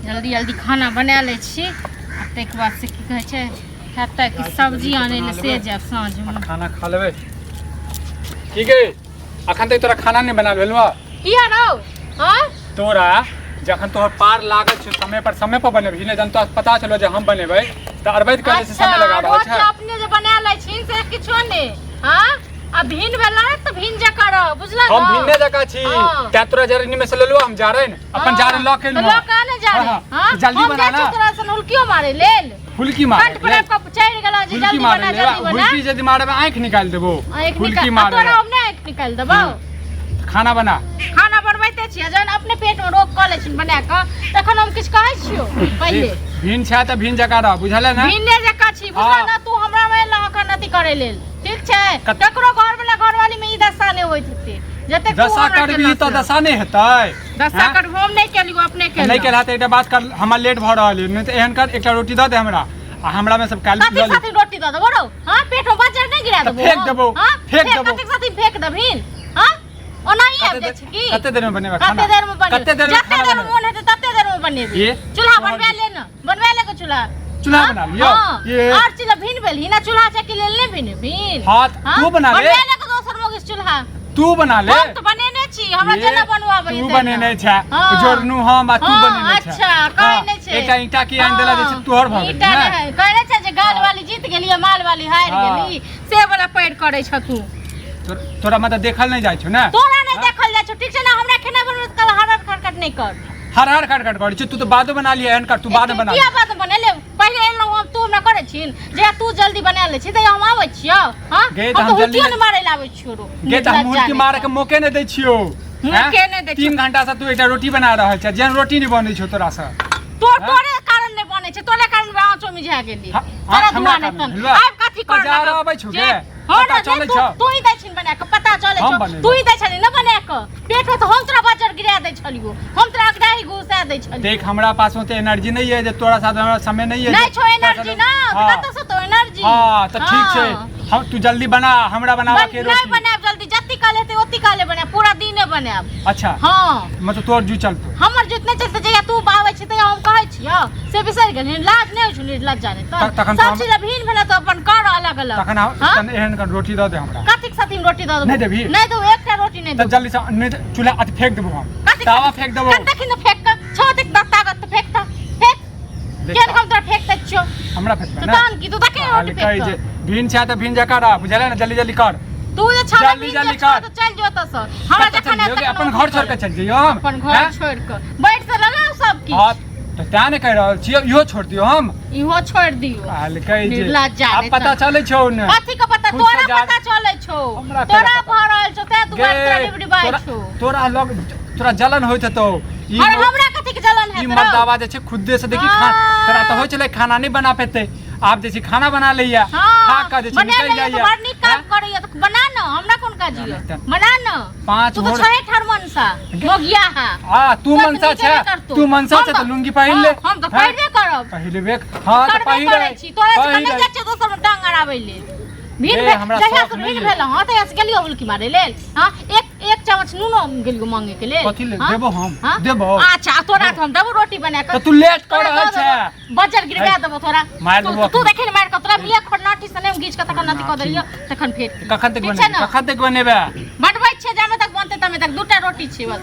जल्दी जल्दी खाना बना ले छी तक बाद से की कहे छे हेतै कि सब्जी आने ले से जाब साँझ में खाना खा लेबे ठीक है अखन तक तोरा खाना नहीं बना भेलवा किया रहो हां तोरा जखन तोहर पार लागल छ समय पर बनेबही ने जन तो पता चलो जे हम बनेबै त अरबैद करे से समय लगा रहल छै अपने जे बना लै छी से किछो ने हां अब भिन भेला त भिन जा कर बुझला हम भिन्ने जका छी त्या तोरा जरनी में से लेलो हम जा रहे अपन जा रहे ल के ल का ने जा रहे हां जल्दी बना ना तोरा सन हुलकियो मारे लेल फुलकी मार कंठ पर को चढ़ गेला जे जल्दी बना फुलकी जदी मारबे आंख निकाल देबो फुलकी मार तोरा हमने आंख निकाल देबो खाना बनबैते छियै जन अपने पेट में रोक क लै छी बना क तखन हम किछ कहै छियो पहिले भिन छै त भिन जका रह बुझले ना भिन्ने जका छी बुझला ना तू हमरा में लहक नती करे लेल ठीक छै ककरो घर वाला घरवाली में ई दशा नै होइत हेते जते दशा करबी त दशा नै हेतै दशा कर हम नै केलियो अपने केलियो नै केला त एकटा बात कर हमरा लेट भ रहल है नै त एहन कर एकटा रोटी द दे हमरा में सब काल साथी रोटी द देबो रो हां पेट में बजर नै गिरा देबो फेंक देबो कते साथी फेंक दबिन हां ओनाही आब जाय छै की कते देर में बनेबा खाना कते देर में बनेबा कते देर में जते देर में मन हेते तते देर में बनेबी चूल्हा बनवा ले न बनवा ले के चूल्हा बना लियो ये और चूल्हा भिन भेल ही ना चूल्हा से के लेल नै भिन हां तू बना ले बनवा ले के दोसर मोगिस चूल्हा तू बना ले हम तो बनेने छी हमरा जेना बनवाबै तू बनेने छै जोरनु हम आ तू बनेने छै अच्छा कहै नै छै एकटा ईटा की आन देला जे तोहर भ गेल ना कहै छै जे गाल वाली जीत गेली माल वाली हार गेली से वाला पैर करै छ तू तोरा मतलब देखल नहीं जाय छौ ना तोरा नहीं देखल जाय छौ ठीक छै ना हमरा खेना बनबे कल हरहर खटखट नहीं कर हरहर खटखट कर तू तो बाद बना लिया एहन कर तू बाद बना किया बाद बना ले पहले एलो हम तू ना करे छिन जे तू जल्दी बना ले छी त हम आबै छियो हां हम तो जल्दी न मारे लाबै छियो रो गे त हम उल्टी मारे के मौके नै दै छियो मौके नै दै 3 घंटा से तू एकटा रोटी बना रहल छ जेन रोटी नै बनै छौ तोरा से तोरे कारण नै बनै छै तोरे कारण आँचो में जा गेली तोरा दुआ नै तन आब कथि कर जा आबै छौ गे पता चलै छ तू ही दै छिन बना के पता चलै छ तू ही दै छली न बना के पेट में तो हम तोरा बजर गिरा दै छलियो हम तोरा अगदाही घुसा दै छलियो देख हमरा पास में तो एनर्जी नहीं है जे तोरा साथ हमरा समय नहीं है नहीं छो एनर्जी ना कत से तो एनर्जी हां त ठीक छै हम तू जल्दी बना हमरा बनावा के रोटी नहीं बनाब जल्दी जत्ती काले ते ओत्ती काले बना पूरा दिने बनाब अच्छा हां मतलब तोर जू चलतो हमर जितने चलते जया तू बावे छै त हम कहै छियो से बिसर गेल लाज नै होछ लाज जाने त सब चीज भिन भेला त अपन कर अलग अलग तखन एहन कर रोटी द दे हमरा कथि के साथी रोटी द दे नहीं देबी नहीं दो एकटा रोटी नहीं त जल्दी से नहीं चूल्हा अत फेंक देबो हम तावा फेंक देबो कथि न फेंक छ तक ताकत फेंक त फेंक केन हम तोरा फेंक दै छियो हमरा फेंक ना तन की तू तके रोटी फेंक भिन छै त भिन जका रह बुझले ना जल्दी जल्दी कर तू जे छाला जल्दी कर तो चल जो त सर हमरा जखन अपन घर छोड़ के चल जइयो हम अपन घर छोड़ के बैठ से लगा सब की हां तो त्या ने कह रहल छियो इहो छोड़ दियो हम इहो छोड़ दियो हाल कहि जे अब पता चलै छौ ने कथि के पता तोरा पता चलै छौ तोरा भर रहल छौ ते दुआर तोरा डिबडी बाई छौ तोरा लग तोरा जलन होइत हेतौ ई हमरा कथि के जलन है ई मर्दावा जे छै खुदे से देखी खा तोरा तो होय छले खाना नहीं बना पेते आप जैसे खाना बना लिया खा का जे निकल जाइए बड़ निक काम करैया त बना न हमरा कोन काज है बना न पांच तू तो छहे ठरमनसा मोगिया है हां तू मनसा छै तू मनसा छै त लुंगी पहिन ले हम तो पहिरबे करब पहिले बेक हां त पहिरे छी तोरा से कने जाय छै दोसर में टांग अड़ाबै ले भीड़ जहिया से भीड़ भेल हां त ऐसे गेलियो बुलकी मारे लेल हां एक चम्मच नूनो गेलियो मांगे के लेल कथि ले देबो हम देबो अच्छा तोरा हम देबो रोटी बना के तू लेट कर रहल छै बजर गिरवा देबो तोरा मार देबो तू देखे मार के तोरा बिया खरनाठी सने गीच के तखन नती क देलियो तखन फेर कखन तक बनेबे बनबै छै जामे तक बनते तमे तक दूटा रोटी छै बस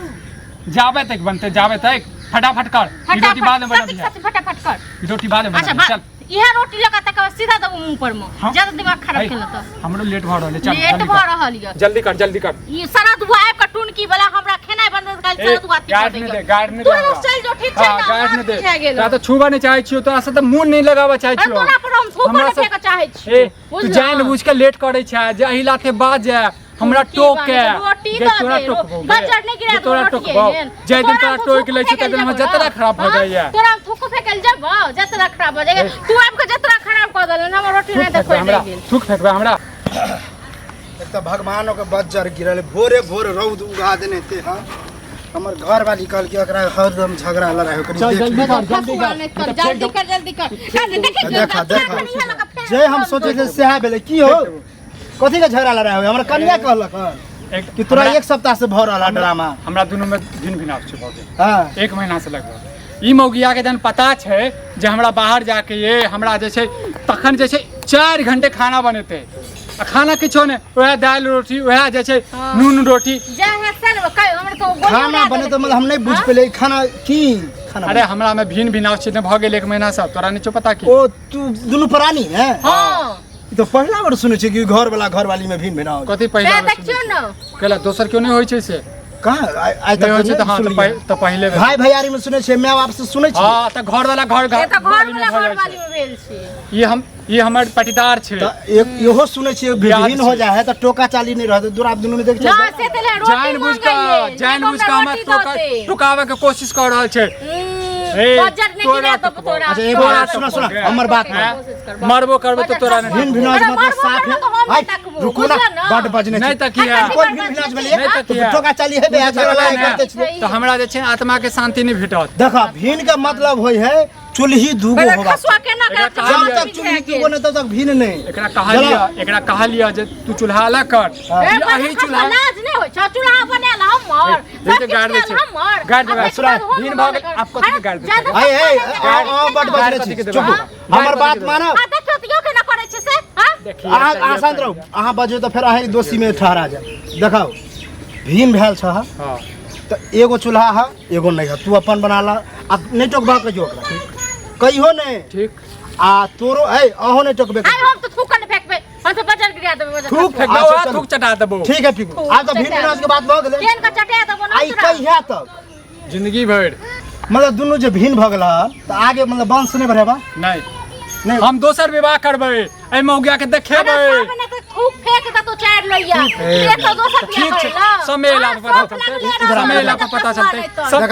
जाबे तक बनते जाबे तक फटाफट कर ई रोटी बाद में बना फटाफट कर ई रोटी बाद में बना चल इहा रोटी लगा तक सीधा दबो मुंह पर में ज्यादा दिमाग खराब केला त हमरो लेट भ रहल है चल लेट भ रहल है जल्दी कर ई सारा दुआ आब का टुनकी वाला हमरा खेनाइ बनबे काल सारा दुआ गार्ड ने दे तू चल जो ठीक छै ना गार्ड ने दे ता तो छुबा नहीं चाहे छियो तो से त मुंह नहीं लगावा चाहे छियो तोरा पर हम थूक नहीं फेंक चाहे छी तू जान बुझ के लेट करे छै जे एही लाथे बाज जाय हमरा टोक के जे तोरा टोकबो बजर नहीं गिरा तोरा टोकबो जे दिन तोरा टोक ले छी त दिन हम जतरा खराब हो जाइए तोरा थूक फेकल जब जतरा खराब हो जाइए तू आब के जतरा खराब कर देल हम रोटी नहीं देखो हमरा थूक फेकबे हमरा एक त भगवानो के बजर गिरल भोरे रौद उगा देने ते हां हमर घर वाली कहल कि एकरा हरदम झगड़ा लड़ाई हो करी जल्दी कर देखा जे हम सोचे जे सेहा भेले की हो कथि के झगड़ा लड़ाई हो हमरा कन्या कहलक कि तोरा एक सप्ताह से भ रहल ड्रामा हमरा दोनों में भिन भिन आछ छै बहुत हां 1 महीना से लगभग ई मौगिया के जन पता छै जे हमरा बाहर जाके ये हमरा जे छै तखन जे छै 4 घंटे खाना बनेते आ खाना किछो ने वह दाल रोटी वह जे छै नून रोटी खाना बने तो मतलब हम नहीं बुझ पेले खाना की खाना अरे हमरा में भिन भिनाव छै भ गेल 1 महीना से तोरा नहीं पता की ओ तू दुनु प्राणी है हां तो पहला बार सुने छी कि घर वाला घर वाली में भिन भिनाव कथि पहला देखियो न केला दोसर क्यों नहीं होय छै से कहां आइ तक होय छै त हां तो पहले भाई भैयारी में सुने छी माय बाप से सुने छी हां त घर वाला घर वाली में भेल छी ये हमर पटीदार छै एक इहो सुने छी भिन हो जाए है त टोका चाली नहीं रहत दूर आप दुनु ने देख ना से तेले रोटी जान बुझ के हम टोकावे के कोशिश कर रहल छै बजट नहीं गिरा तो तोरा अच्छा एगो बात सुना हमर बात मरबो करबो तो तोरा नहीं भिन भिनाज मतलब साफ है भाई रुको ना बड बजने नहीं तकिया कोई भिन भिनाज भेलिए नहीं तकिया टोका चाली है बे झगड़ा करते छी तो हमरा जे छै आत्मा के शांति नहीं भेटत देखा भिन के मतलब होय है चुल्ही दूगो होबा खसवा केना जब तक चुल्ही दूगो नहीं तब तक भिन नहीं एकरा कहलिया जे तू चूल्हा अलग कर यही चूल्हा लाज नहीं होय छ चूल्हा बनेला हमर जैसे गाड़ दे छै गाड़ दे सुरा भिन भाग आपको गाड़ दे ए बड बजने छी चुप हमर बात मानो आ देखियो त यो केना करे छै से हां देखिए अहाँ शांत रहू अहाँ बजो तो फिर अहाँ दोषी में ठहरा जाए देखाओ भीम भेल छ हां तो एगो चूल्हा है एगो नहीं है तू अपन बना ला आ नहीं टोकबा कहियो ओकरा कहियो नहीं ठीक आ तोरो ए अहो नहीं टोकबे आई हम तो थूक न फेंकबे हम तो बजर गिरा देबे बजर थूक फेंक दो थूक चटा देबो ठीक है ठीक आ तो भीम नाच के बात भ गेलै केन का चटे देबो ना आई कहिया तक जिंदगी भर मतलब दुनु जे भीन भ गेल त आगे मतलब वंश नहीं बढ़ेबा नहीं हम दोसर विवाह करबै ए मौगिया के देखेबै थूक फेंक द तो चार लइया ये तो दोसर बिया करेला समेला पता चलते सब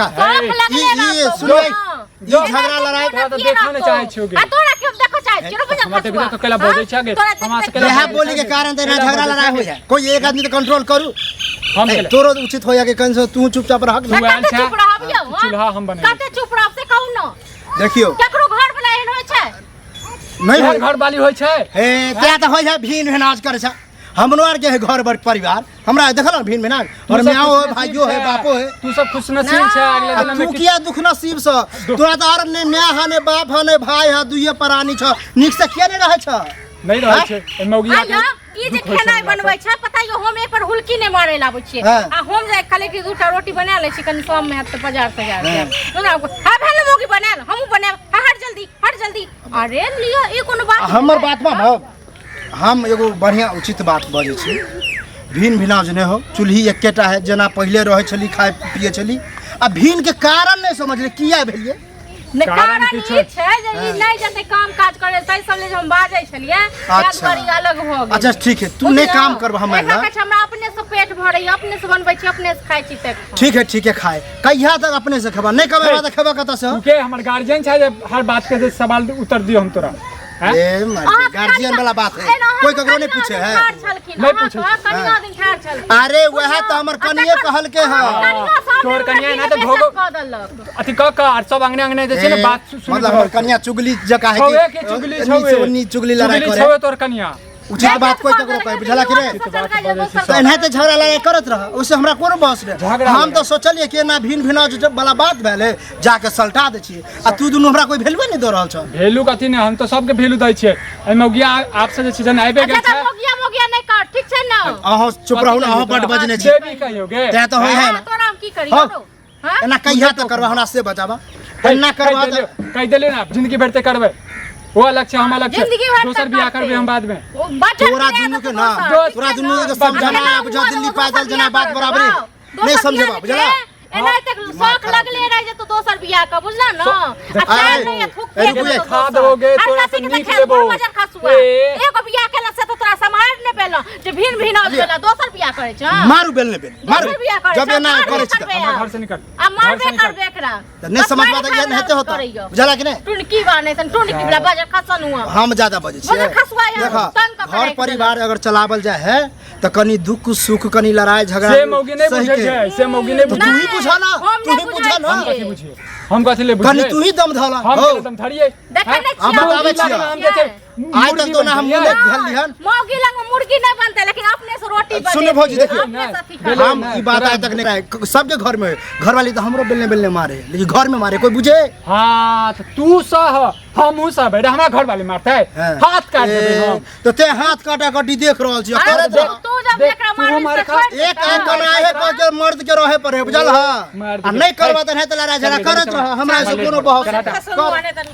ई सुनो ई झगड़ा लड़ाई तो देखा नहीं चाहे छियोगे आ तोरा क्यों देखो चाहे छिरो बजा हम देखबे तो केला बोलै छगे हमरा से यह बोली के कारण त झगड़ा लड़ाई हो जाए कोई एक आदमी तो कंट्रोल करू हम तोरो उचित होया के कन से तू चुपचाप रह तू आल छ चूल्हा हम बने कते चुप रह से कहू न देखियो केकरो घर वाला एहन होय छै नहीं घर वाली होय छै हे त्या त होय छै भीन भेनाज करे छ हमनो आर के है घर बर परिवार हमरा देखल न भीन भेनाज और माओ है भाइयो है बापो है तू सब खुश नसीब छै अगले दिन में तू किया दुख नसीब से तोरा त और ने माय है ने बाप है ने भाई है दुइये प्राणी छ निक से किया नहीं रहे छ नहीं रहे छै मौगिया के ई जे खाना बनबै छै पता यो हम एक पर हुलकी नहीं मारे लाबै छियै आ हम जाय खाली के दूटा रोटी बना लै छी कनी शाम में हाथ पे बाजार से जाय हमरा हा भेल मोगी बनाल हमहु बनाब हट जल्दी अरे लियो ई कोनो बात हमर बात मा हम एगो बढ़िया उचित बात बजै छी भीन भिनाज नहीं हो चूल्ही एकेटा है जना पहले रहे छली खाए पिए छली आ भीन के कारण नहीं समझले किया भेलिए कारण ई छै जे ई नहीं जते काम काज करे तै सब ले हम बाजै छलिए यादगारी अलग भ गेल अच्छा ठीक है तू नहीं काम करब हमरा हमरा अपने से पेट भरै अपने से बनबै छी अपने से खाइ छी तक ठीक है खाए कहिया तक अपने से खबा नहीं कबे त खबा कत से के हमर गार्जियन छै जे हर बात के सवाल उत्तर दियो हम तोरा ए गार्जियन वाला बात है कोई ककरो नहीं पूछे है नहीं पूछे कनिया दिन ठार छल अरे वह तो हमर कनिए कहल के है तोर कनिया ना तो भोगो अथि क और सब अंगने जे छै ना बात सुन मतलब हमर कनिया चुगली जका है के चुगली छवे चुगली लड़ाई करे छवे तोर कनिया उचित बात कोई ककरो कहे बुझला कि रे तो एनाते झगड़ा लड़ाई करत रह उससे हमरा कोन बस रे हम तो सोचलिए कि ना भिन भिनाज वाला बात भेले जाके सल्टा दे छी आ तू दुनु हमरा कोई भेलवे नहीं दे रहल छ भेलू कथि ने हम तो सबके भेलू दै छियै ए मौगिया आपसे जे सीजन आइबे गेल छै मोगिया नहीं कर ठीक छै ना अहो चुप रहू ना अहो बड बजने छी देवी कहियोगे ते तो होय है ना तोरा हम की करियो हां एना कहिया तो करवा हमरा से बचावा एना करवा कह देले ना जिंदगी भर ते करबे वो अलग छै हम अलग छै दोसर बियाह करबे हम बाद में तोरा दुनु के ना तोरा दुनु के समझना बुझा दिल्ली पैदल जना बात बराबर नहीं समझबा बुझला एना तक शौक लगले रह जे तो दोसर बियाह का बुझला ना अच्छा नहीं थूक के खा दोगे तोरा से नीक लेबो एगो बियाह केला से तो तोरा समाज ने पेला जे भिन भिन आ गेला दोसर बियाह करे छ मारू बेल ने बेल मारू जब एना करे छ हमर घर से निकल आ मारबे करबे एकरा नहीं समझबा त ये हेते होता बुझला कि नहीं टुनकी बाने सन टुनकी बला बाजार खसन हुआ हम ज्यादा बजे छी देखा घर परिवार अगर चलावल जाए है तो कनी दुख सुख कनी लड़ाई झगड़ा से मौगी नहीं बुझे छै से मौगी नहीं तू ही बुझा ना तू ही बुझा ना हम कथि बुझिए हम कथि ले बुझिए कनी तू ही दम धला हम दम धरिए देखे नहीं हम बतावे छी हम जे छै आज तक तो ना हम मुंह घल लिहन मौगी लंग मुर्गी नहीं बनते लेकिन अपने से रोटी बने सुनो भौजी देखिए अपने साथी खा। हम ई बात आज तक नहीं रहे सबके घर में घर वाली तो हमरो बेलने बेलने मारे लेकिन घर में मारे कोई बुझे हाँ तो तू सह हम सह बेटा हमारा घर वाले मारते है हाथ काट देबे हम तो ते हाथ काटा काटी देख रहल छी अरे करत रह। तू जब देख, एकरा तू एक मारे हमारे एक कनाहे को के मर्द के रहे पर है बुझल हां मर्द आ नहीं करबा त है त लड़ा झगड़ा करत रह हमरा से कोनो बहुत सुनो आने तनी